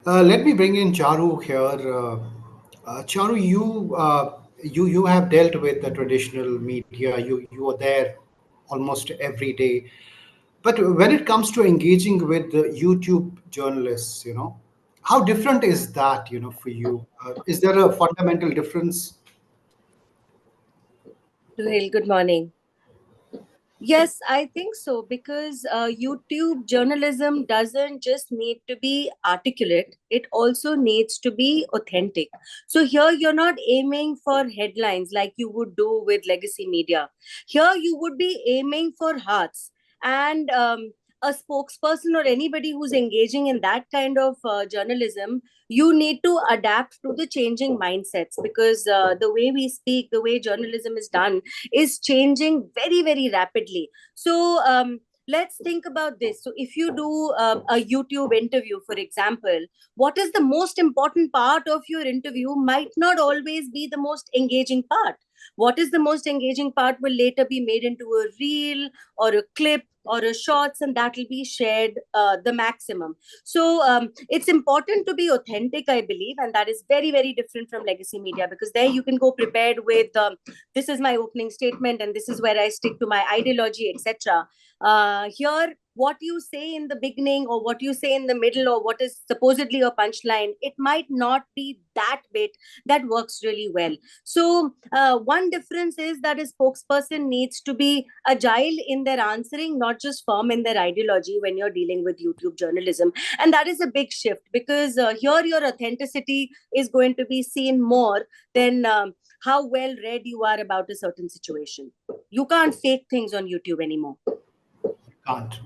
Let me bring in Charu here. Charu, you have dealt with the traditional media. You are there almost every day. But when it comes to engaging with the YouTube journalists, how different is that, for you? Is there a fundamental difference? Well, good morning. Yes, I think so because YouTube journalism doesn't just need to be articulate, it also needs to be authentic. So here you're not aiming for headlines like you would do with legacy media. Here you would be aiming for hearts. And a spokesperson or anybody who's engaging in that kind of journalism, you need to adapt to the changing mindsets because the way we speak, the way journalism is done, is changing very, very rapidly. So let's think about this. So if you do a YouTube interview, for example, what is the most important part of your interview might not always be the most engaging part. What is the most engaging part will later be made into a reel or a clip or a shorts, and that will be shared the maximum. So it's important to be authentic, I believe, and that is very, very different from legacy media because there you can go prepared with this is my opening statement and this is where I stick to my ideology, etc. Here what you say in the beginning or what you say in the middle or what is supposedly a punchline, it might not be that bit that works really well. So one difference is that a spokesperson needs to be agile in their answering, not just firm in their ideology when you're dealing with YouTube journalism. And that is a big shift because here your authenticity is going to be seen more than how well read you are about a certain situation. You can't fake things on YouTube anymore. Can't.